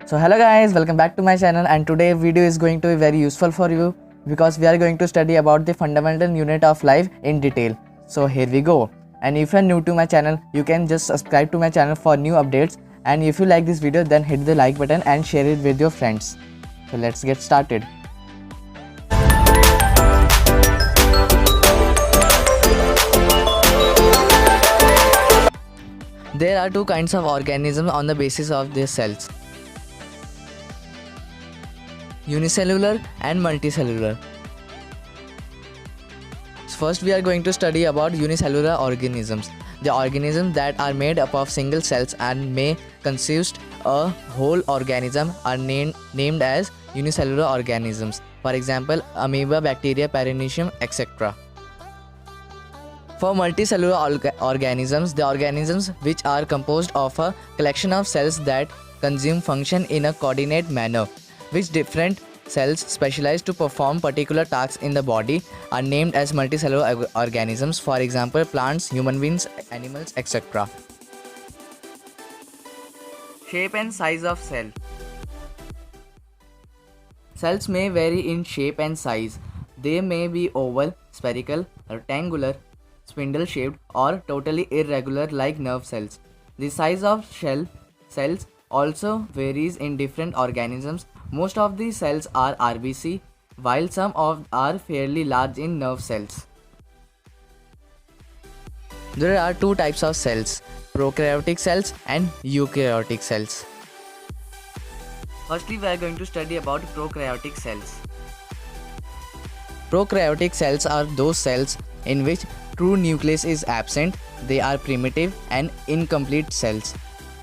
So hello guys, welcome back to my channel, and today video is going to be very useful for you because we are going to study about the fundamental unit of life in detail. So here we go. And if you are new to my channel, you can just subscribe to my channel for new updates, and if you like this video then hit the like button and share it with your friends. So let's get started. There are two kinds of organisms on the basis of their cells: unicellular and multicellular. First we are going to study about unicellular organisms. The organisms that are made up of single cells and may consist a whole organism are named as unicellular organisms. For example, amoeba, bacteria, paramecium, etc. For multicellular organisms, the organisms which are composed of a collection of cells that consume function in a coordinate manner, which different cells specialized to perform particular tasks in the body, are named as multicellular organisms. For example, plants, human beings, animals, etc. Shape and size of cell. Cells may vary in shape and size. They may be oval, spherical, rectangular, spindle shaped, or totally irregular like nerve cells. The size of cells also varies in different organisms. Most of the cells are RBC, while some are fairly large in nerve cells. There are two types of cells: prokaryotic cells and eukaryotic cells. Firstly, we are going to study about prokaryotic cells. Prokaryotic cells are those cells in which true nucleus is absent. They are primitive and incomplete cells.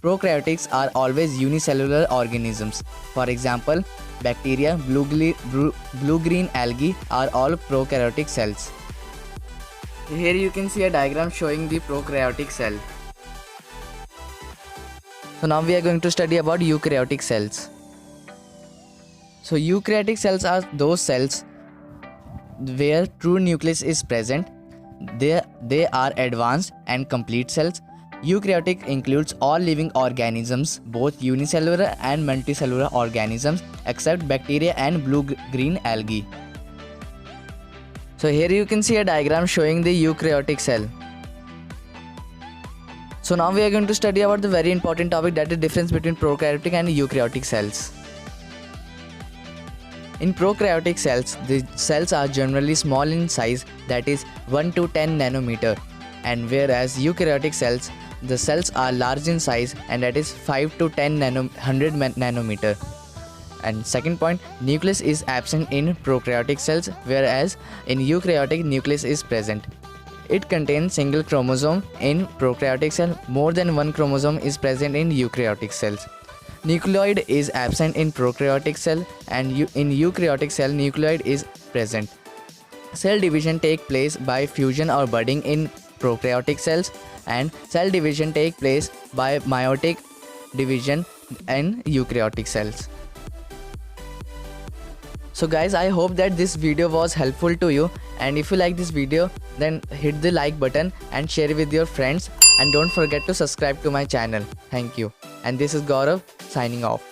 Prokaryotics are always unicellular organisms. For example, bacteria, blue-green algae are all prokaryotic cells. Here you can see a diagram showing the prokaryotic cell. So now we are going to study about eukaryotic cells. So eukaryotic cells are those cells where true nucleus is present. They are advanced and complete cells. Eukaryotic includes all living organisms, both unicellular and multicellular organisms, except bacteria and blue-green algae. So here you can see a diagram showing the eukaryotic cell. So now we are going to study about the very important topic, that is the difference between prokaryotic and eukaryotic cells. In prokaryotic cells, the cells are generally small in size, that is 1 to 10 nanometer, and whereas eukaryotic cells, the cells are large in size, and that is 5 to 100 nanometer. And second point, nucleus is absent in prokaryotic cells, whereas in eukaryotic nucleus is present. It contains single chromosome in prokaryotic cell. More than one chromosome is present in eukaryotic cells. Nucleoid is absent in prokaryotic cell, and in eukaryotic cell nucleoid is present. Cell division take place by fusion or budding in prokaryotic cells, and cell division take place by meiotic division in eukaryotic cells. So guys, I hope that this video was helpful to you, and if you like this video then hit the like button and share it with your friends, and don't forget to subscribe to my channel. Thank you. And this is Gaurav signing off.